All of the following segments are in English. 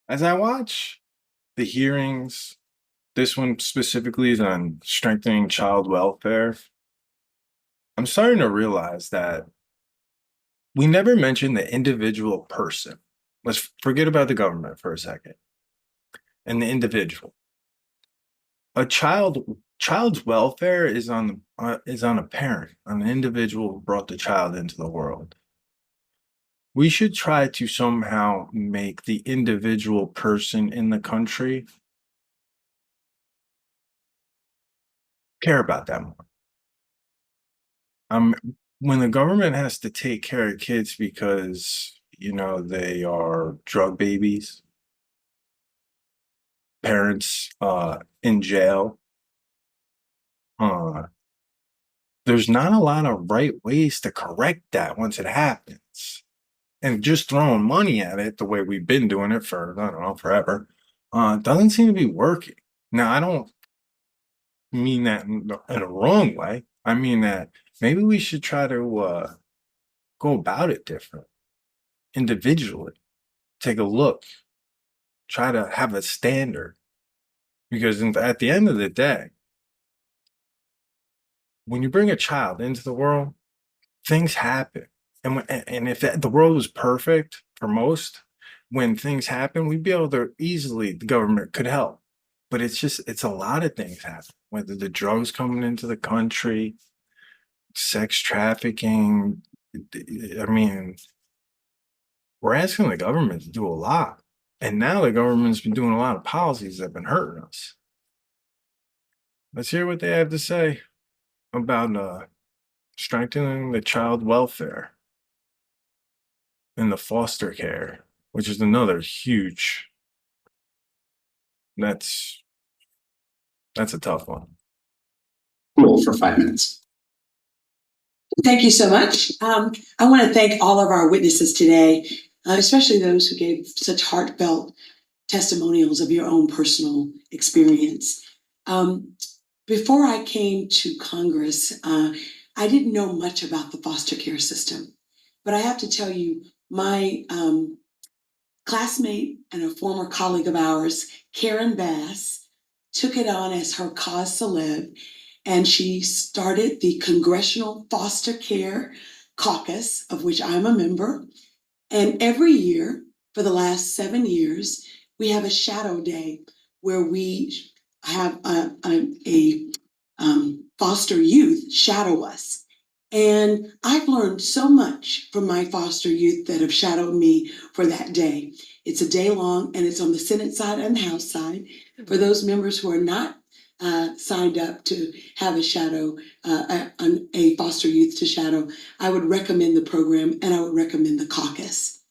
As I watch the hearings, this one specifically is on strengthening child welfare. I'm starting to realize that we never mention the individual person. Let's forget about the government for a second and the individual. A child's welfare is on a parent, on an individual who brought the child into the world. We should try to somehow make the individual person in the country care about that more. Um, when the government has to take care of kids because, they are drug babies, parents in jail, uh, there's not a lot of right ways to correct that once it happens. And just throwing money at it the way we've been doing it for, I don't know, forever, doesn't seem to be working. Now, I don't mean that in a wrong way. I mean that maybe we should try to go about it different individually. Take a look, try to have a standard. Because at the end of the day, when you bring a child into the world, things happen. And if the world was perfect for most, when things happen, we'd be able to easily, the government could help. But it's a lot of things happen, whether the drugs coming into the country, sex trafficking. I mean, we're asking the government to do a lot. And now the government's been doing a lot of policies that have been hurting us. Let's hear what they have to say about strengthening the child welfare and the foster care, which is another huge. That's that's a tough one. Cool for 5 minutes. Thank you so much. I want to thank all of our witnesses today, especially those who gave such heartfelt testimonials of your own personal experience. Before I came to Congress, I didn't know much about the foster care system, but I have to tell you, my classmate and a former colleague of ours, Karen Bass, took it on as her cause célèbre, and she started the Congressional Foster Care Caucus, of which I'm a member. And every year, for the last 7 years, we have a shadow day where we have a foster youth shadow us. And I've learned so much from my foster youth that have shadowed me for that day. It's a day long, and it's on the Senate side and the House side. For those members who are not signed up to have a shadow, a foster youth to shadow, I would recommend the program, and I would recommend the caucus.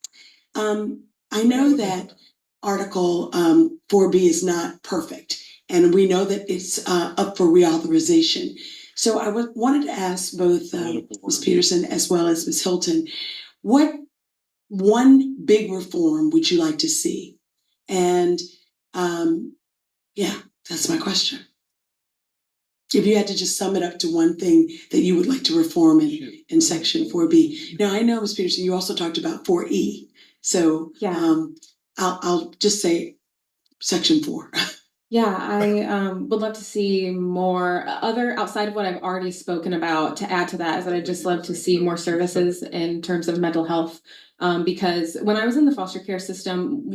I know that Article 4B is not perfect, and we know that it's up for reauthorization. So I wanted to ask both Ms. Peterson as well as Ms. Hilton, what one big reform would you like to see? And that's my question. If you had to just sum it up to one thing that you would like to reform in Section 4B. Now, I know, Ms. Peterson, you also talked about 4E. So I'll just say Section 4. Yeah, I would love to see more other outside of what I've already spoken about. To add to that is that I'd just love to see more services in terms of mental health. Because when I was in the foster care system,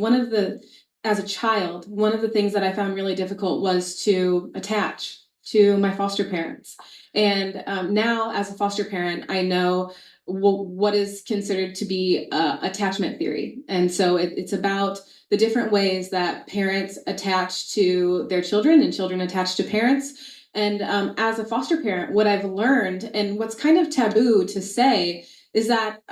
as a child, one of the things that I found really difficult was to attach to my foster parents. And now as a foster parent, I know what is considered to be attachment theory. And so it's about the different ways that parents attach to their children and children attach to parents. And as a foster parent, what I've learned and what's kind of taboo to say is that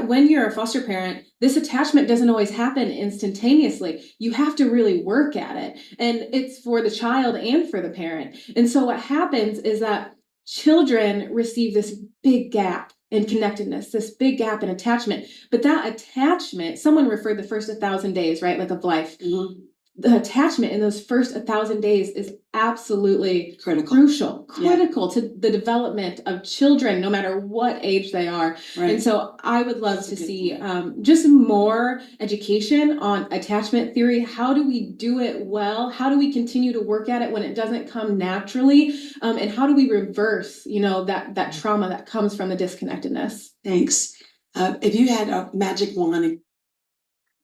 when you're a foster parent, this attachment doesn't always happen instantaneously. You have to really work at it. And it's for the child and for the parent. And so what happens is that children receive this big gap in connectedness, this big gap in attachment. But that attachment, someone referred the first 1,000 days, right, like of life. Mm-hmm. the attachment in those first 1,000 days is absolutely Critical. crucial, Yeah. critical to the development of children, no matter what age they are. Right. And so I would love That's a to good see point. just more education on attachment theory. How do we do it well? How do we continue to work at it when it doesn't come naturally? And how do we reverse, that trauma that comes from the disconnectedness? Thanks. If you had a magic wand,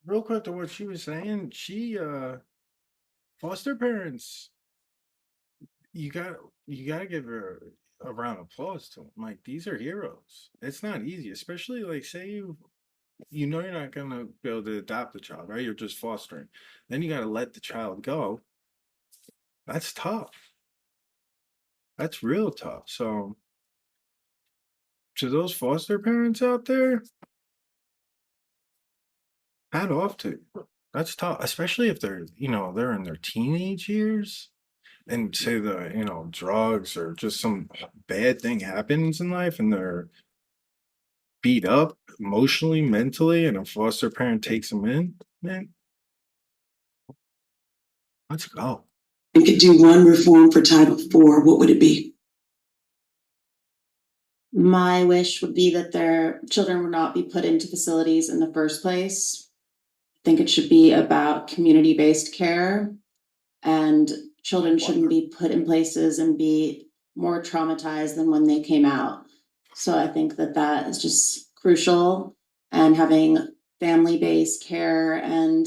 Real quick to what she was saying, foster parents, you got you got to give her a round of applause to them. Like, these are heroes. It's not easy, especially like, say you know you're not gonna be able to adopt a child, right? You're just fostering. Then you got to let the child go. That's tough. That's real tough. So to those foster parents out there, hat off to you. That's tough, especially if they're in their teenage years and say drugs or just some bad thing happens in life and they're beat up emotionally, mentally, and a foster parent takes them in, man, let's go. could do one reform for Title IV, what would it be? My wish would be that their children would not be put into facilities in the first place. I think it should be about community-based care, and children shouldn't be put in places and be more traumatized than when they came out. So I think that is just crucial, and having family-based care and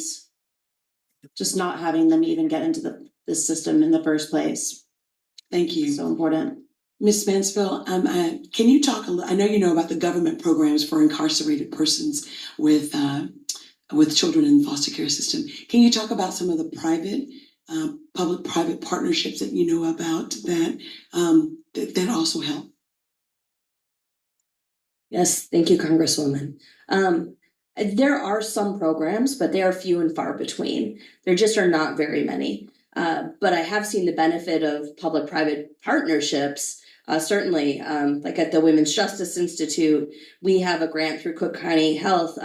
just not having them even get into this system in the first place. Thank you. So important. Ms. Mansfield, can you talk I know you know about the government programs for incarcerated persons with children in the foster care system. Can you talk about some of the public-private partnerships that you know about that also help? Yes, thank you, Congresswoman. There are some programs, but they are few and far between. There just are not very many. But I have seen the benefit of public-private partnerships. Certainly, like at the Women's Justice Institute, we have a grant through Cook County Health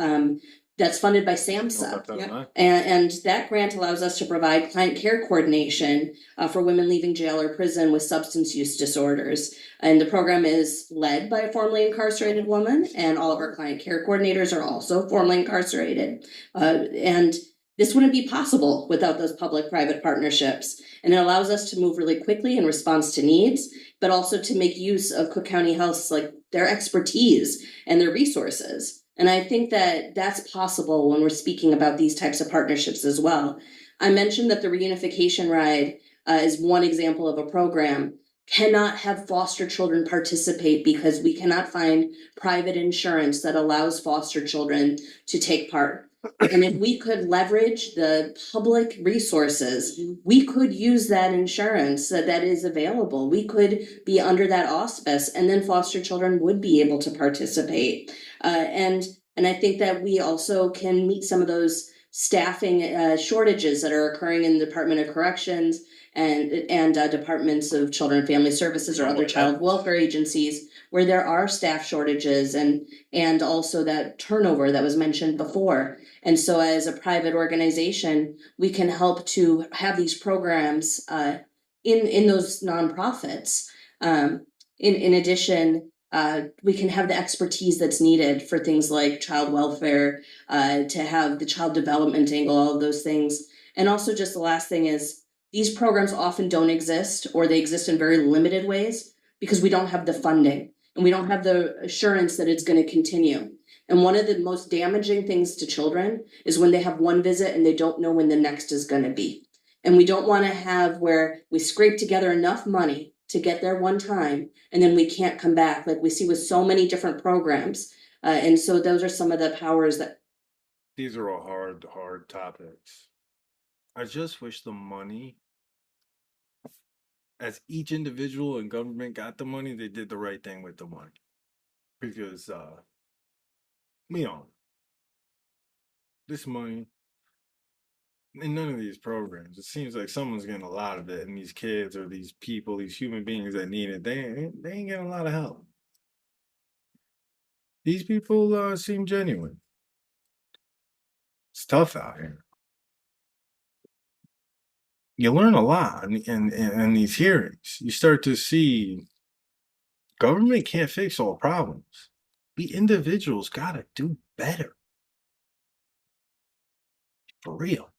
that's funded by SAMHSA. And that grant allows us to provide client care coordination for women leaving jail or prison with substance use disorders. And the program is led by a formerly incarcerated woman, and all of our client care coordinators are also formerly incarcerated. And this wouldn't be possible without those public-private partnerships. And it allows us to move really quickly in response to needs, but also to make use of Cook County Health's their expertise and their resources. And I think that that's possible when we're speaking about these types of partnerships as well. I mentioned that the reunification ride is one example of a program. Cannot have foster children participate because we cannot find private insurance that allows foster children to take part. And if we could leverage the public resources, we could use that insurance that is available. We could be under that auspice, and then foster children would be able to participate. And I think that we also can meet some of those staffing shortages that are occurring in the Department of Corrections and departments of Children and Family Services or other child welfare agencies, where there are staff shortages and also that turnover that was mentioned before. And so as a private organization, we can help to have these programs in those nonprofits. In addition, we can have the expertise that's needed for things like child welfare, to have the child development angle, all of those things. And also just the last thing is, these programs often don't exist, or they exist in very limited ways because we don't have the funding and we don't have the assurance that it's going to continue. And one of the most damaging things to children is when they have one visit and they don't know when the next is going to be. And we don't want to have where we scrape together enough money to get there one time and then we can't come back, like we see with so many different programs. And so those are some of the powers that. These are all hard topics. I just wish the money, as each individual and government got the money, they did the right thing with the money. Because this money in none of these programs, it seems like someone's getting a lot of it, and these kids or these people, these human beings that need it, they ain't getting a lot of help. These people seem genuine. It's tough out here. you learn a lot in these hearings. You start to see government can't fix all problems. We individuals gotta do better. For real.